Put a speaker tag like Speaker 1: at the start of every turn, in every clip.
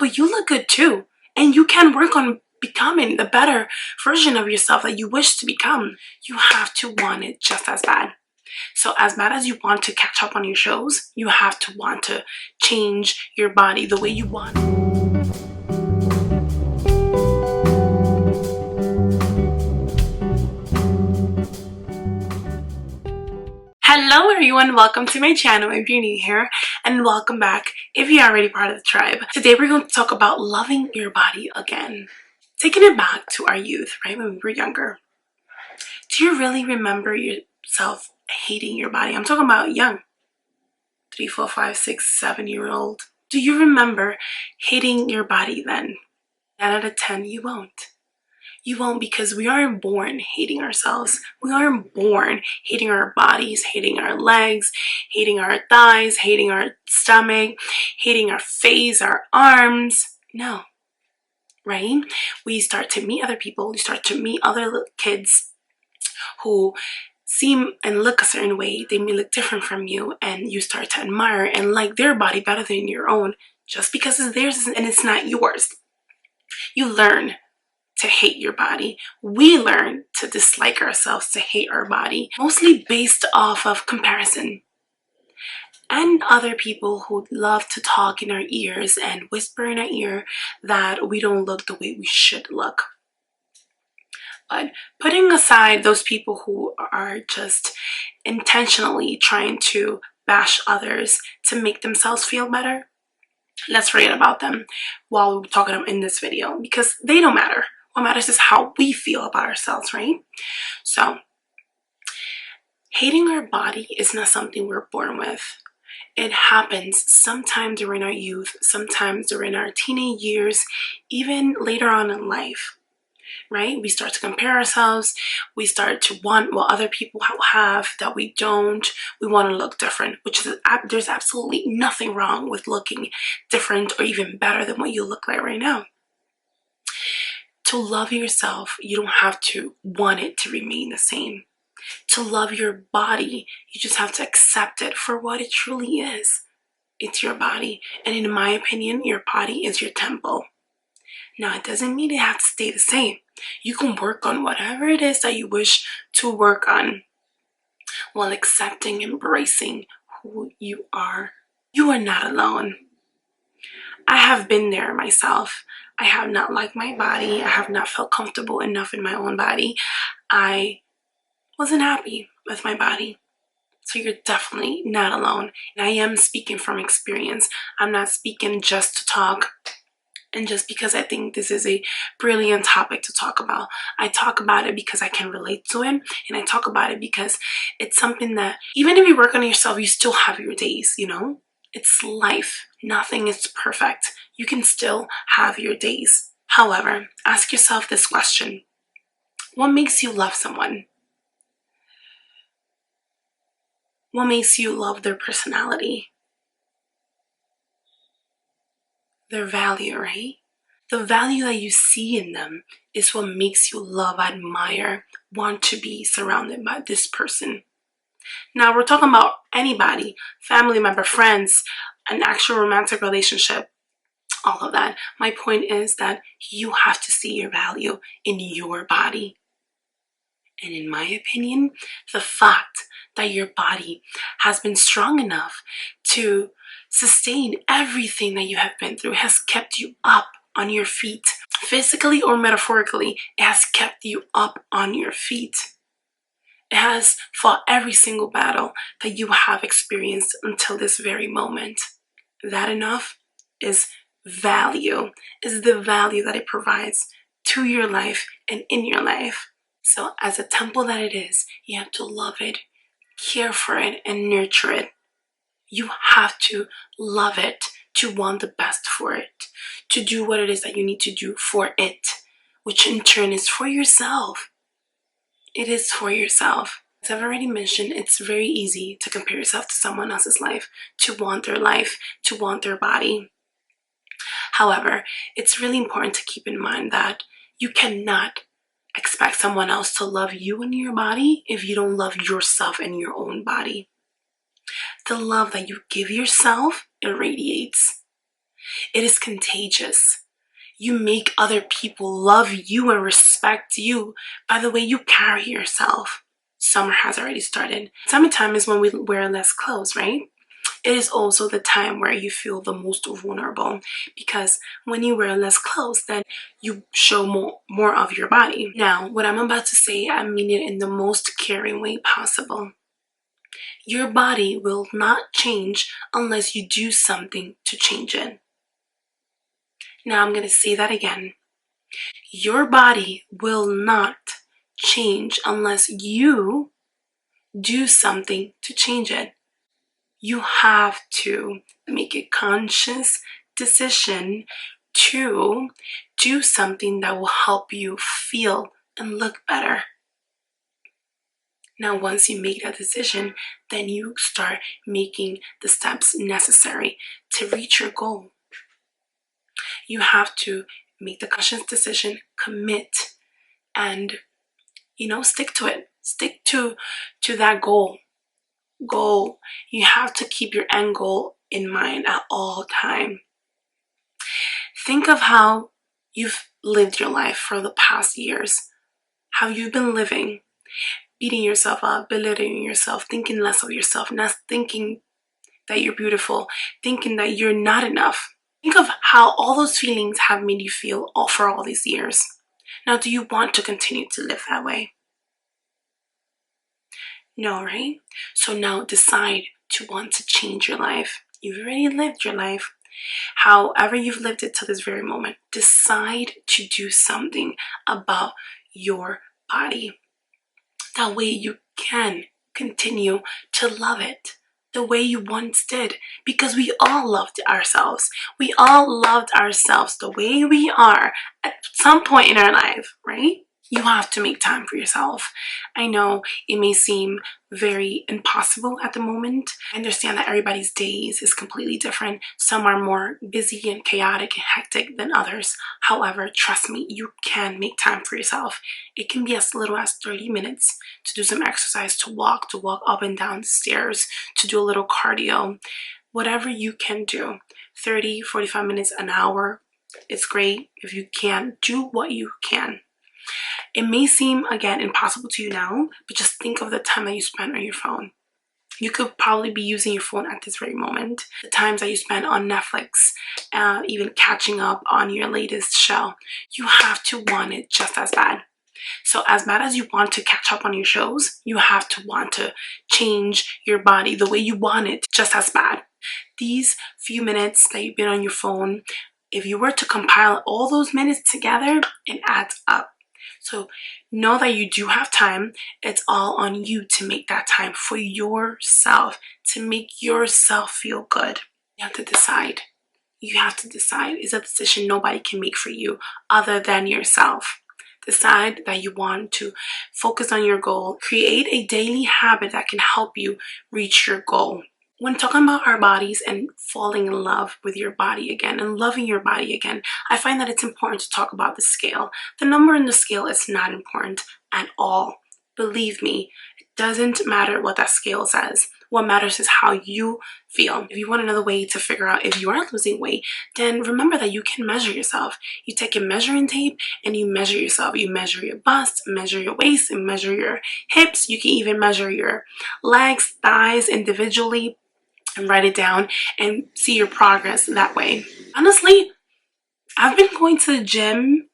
Speaker 1: but you look good too. And you can work on becoming the better version of yourself that you wish to become. You have to want it just as bad. So as bad as you want to catch up on your shows, you have to want to change your body the way you want. Hello everyone, welcome to my channel if you're new here, and welcome back if you're already part of the tribe. Today we're going to talk about loving your body again. Taking it back to our youth, right, when we were younger. Do you really remember yourself hating your body? I'm talking about young, 3, 4, 5, 6, 7-year-old. Do you remember hating your body then? 9 out of 10, you won't. You won't, because we aren't born hating ourselves. We aren't born hating our bodies, hating our legs, hating our thighs, hating our stomach, hating our face, our arms. No, right? We start to meet other people. You start to meet other kids who seem and look a certain way. They may look different from you, and you start to admire and like their body better than your own just because it's theirs and it's not yours. You learn to hate your body. We learn to dislike ourselves, to hate our body, mostly based off of comparison and other people who love to talk in our ears and whisper in our ear that we don't look the way we should look. But putting aside those people who are just intentionally trying to bash others to make themselves feel better, let's forget about them while we're talking in this video, because they don't matter. What matters is how we feel about ourselves, right? So, hating our body is not something we're born with. It happens sometime during our youth, sometimes during our teenage years, even later on in life, right? We start to compare ourselves. We start to want what other people have that we don't. We want to look different, which is, there's absolutely nothing wrong with looking different or even better than what you look like right now. To love yourself, you don't have to want it to remain the same. To love your body, you just have to accept it for what it truly is. It's your body. And in my opinion, your body is your temple. Now, it doesn't mean it has to stay the same. You can work on whatever it is that you wish to work on while accepting, embracing who you are. You are not alone. I have been there myself. I have not liked my body. I have not felt comfortable enough in my own body. I wasn't happy with my body. So you're definitely not alone. And I am speaking from experience. I'm not speaking just to talk and just because I think this is a brilliant topic to talk about. I talk about it because I can relate to it. And I talk about it because it's something that even if you work on yourself, you still have your days, you know? It's life. Nothing is perfect. You can still have your days. However, ask yourself this question. What makes you love someone? What makes you love their personality? Their value, right? The value that you see in them is what makes you love, admire, want to be surrounded by this person. Now, we're talking about anybody, family member, friends, an actual romantic relationship, all of that. My point is that you have to see your value in your body. And in my opinion, the fact that your body has been strong enough to sustain everything that you have been through, has kept you up on your feet, physically or metaphorically, it has kept you up on your feet. It has fought every single battle that you have experienced until this very moment. That enough is value, is the value that it provides to your life and in your life. So as a temple that it is, you have to love it, care for it, and nurture it. You have to love it, to want the best for it, to do what it is that you need to do for it, which in turn is for yourself. It is for yourself. As I've already mentioned, it's very easy to compare yourself to someone else's life, to want their life, to want their body. However, it's really important to keep in mind that you cannot expect someone else to love you and your body if you don't love yourself and your own body. The love that you give yourself irradiates. It is contagious. You make other people love you and respect you by the way you carry yourself. Summer has already started. Summertime is when we wear less clothes, right? It is also the time where you feel the most vulnerable, because when you wear less clothes, then you show more of your body. Now, what I'm about to say, I mean it in the most caring way possible. Your body will not change unless you do something to change it. Now, I'm going to say that again. Your body will not change unless you do something to change it. You have to make a conscious decision to do something that will help you feel and look better. Now, once you make that decision, then you start making the steps necessary to reach your goal. You have to make the conscious decision, commit, and stick to it. Stick to that goal. You have to keep your end goal in mind at all time. Think of how you've lived your life for the past years. How you've been living, beating yourself up, belittling yourself, thinking less of yourself, not thinking that you're beautiful, thinking that you're not enough. Think of how all those feelings have made you feel for all these years. Now, do you want to continue to live that way? No, right? So now decide to want to change your life. You've already lived your life. However you've lived it to this very moment, decide to do something about your body. That way you can continue to love it the way you once did, because we all loved ourselves. We all loved ourselves the way we are at some point in our life, right? You have to make time for yourself. I know it may seem very impossible at the moment. I understand that everybody's days is completely different. Some are more busy and chaotic and hectic than others. However, trust me, you can make time for yourself. It can be as little as 30 minutes to do some exercise, to walk up and down stairs, to do a little cardio. Whatever you can do, 30, 45 minutes, an hour, it's great. If you can, do what you can. It may seem, again, impossible to you now, but just think of the time that you spent on your phone. You could probably be using your phone at this very moment. The times that you spend on Netflix, even catching up on your latest show. You have to want it just as bad. So as bad as you want to catch up on your shows, you have to want to change your body the way you want it just as bad. These few minutes that you've been on your phone, if you were to compile all those minutes together, it adds up. So know that you do have time. It's all on you to make that time for yourself, to make yourself feel good. You have to decide. You have to decide. It's a decision nobody can make for you other than yourself. Decide that you want to focus on your goal. Create a daily habit that can help you reach your goal. When talking about our bodies and falling in love with your body again and loving your body again, I find that it's important to talk about the scale. The number in the scale is not important at all. Believe me, it doesn't matter what that scale says. What matters is how you feel. If you want another way to figure out if you are losing weight, then remember that you can measure yourself. You take a measuring tape and you measure yourself. You measure your bust, measure your waist, and measure your hips. You can even measure your legs, thighs individually, and write it down and see your progress that way. Honestly, I've been going to the gym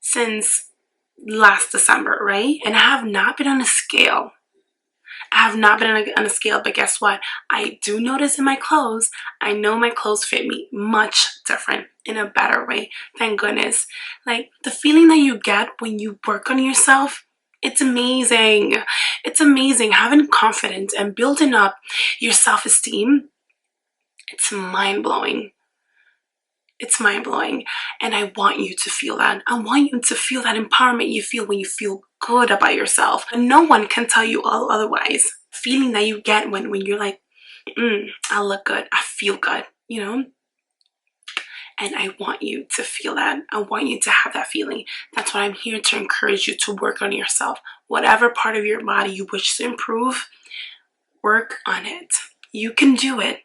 Speaker 1: since last December, right? And I have not been on a scale. I have not been on a scale, but guess what? I do notice in my clothes, I know my clothes fit me much different in a better way. Thank goodness. Like the feeling that you get when you work on yourself, it's amazing. It's amazing. Having confidence and building up your self-esteem, it's mind-blowing. It's mind-blowing. And I want you to feel that. I want you to feel that empowerment you feel when you feel good about yourself. And no one can tell you all otherwise. Feeling that you get when you're like, I look good. I feel good, And I want you to feel that. I want you to have that feeling. That's why I'm here to encourage you to work on yourself. Whatever part of your body you wish to improve, work on it. You can do it.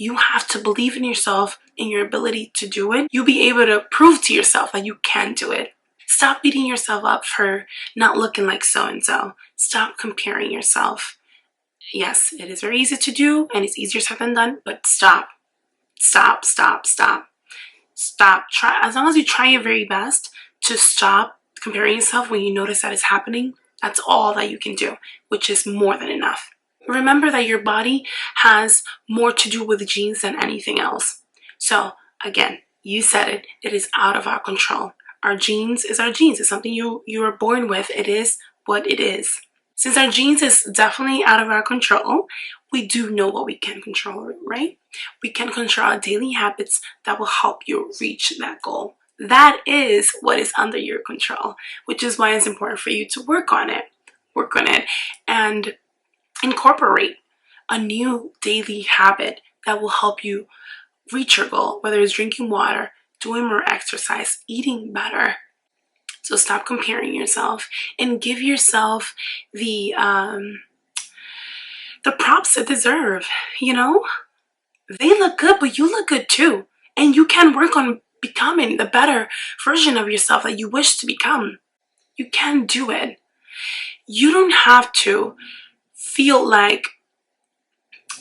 Speaker 1: You have to believe in yourself and your ability to do it. You'll be able to prove to yourself that you can do it. Stop beating yourself up for not looking like so-and-so. Stop comparing yourself. Yes, it is very easy to do and it's easier said than done, but stop. Stop, stop, stop. Stop. Try, as long as you try your very best to stop comparing yourself when you notice that it's happening, that's all that you can do, which is more than enough. Remember that your body has more to do with genes than anything else. So again, you said it, it is out of our control. Our genes is our genes. It's something you are born with. It is what it is. Since our genes is definitely out of our control, we do know what we can control, right? We can control our daily habits that will help you reach that goal. That is what is under your control, which is why it's important for you to work on it. Work on it and incorporate a new daily habit that will help you reach your goal, whether it's drinking water, doing more exercise, eating better. So stop comparing yourself and give yourself the props it deserve. You know, they look good, but you look good too, and you can work on becoming the better version of yourself that you wish to become. You can do it. You don't have to feel like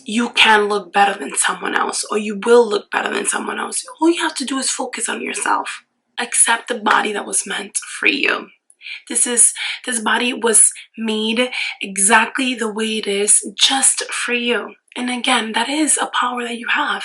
Speaker 1: you can look better than someone else or you will look better than someone else. All you have to do is focus on yourself. Accept the body that was meant for you. This body was made exactly the way it is, just for you. And again, that is a power that you have.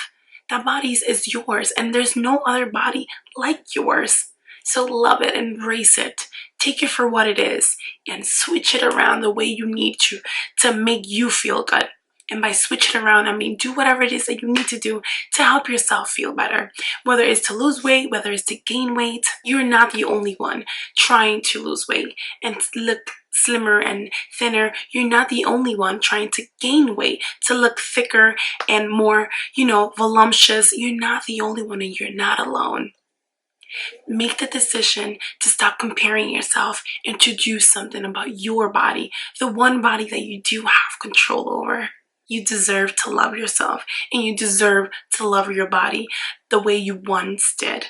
Speaker 1: That body is yours, and there's no other body like yours. So love it, embrace it, take it for what it is, and switch it around the way you need to make you feel good. And by switch it around, I mean do whatever it is that you need to do to help yourself feel better. Whether it's to lose weight, whether it's to gain weight, you're not the only one trying to lose weight and look slimmer and thinner. You're not the only one trying to gain weight, to look thicker and more, voluptuous. You're not the only one, and you're not alone. Make the decision to stop comparing yourself and to do something about your body, the one body that you do have control over. You deserve to love yourself, and you deserve to love your body the way you once did.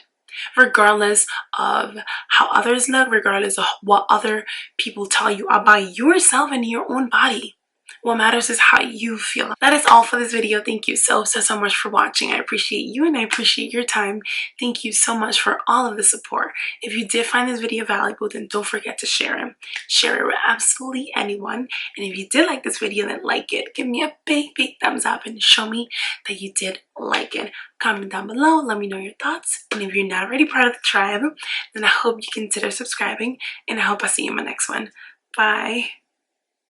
Speaker 1: Regardless of how others look, regardless of what other people tell you about yourself and your own body. What matters is how you feel. That is all for this video. Thank you so much for watching. I appreciate you and I appreciate your time. Thank you so much for all of the support. If you did find this video valuable, then don't forget to share it. Share it with absolutely anyone. And if you did like this video, then like it. Give me a big thumbs up and show me that you did like it. Comment down below. Let me know your thoughts. And if you're not already part of the tribe, then I hope you consider subscribing. And I hope I see you in my next one. Bye.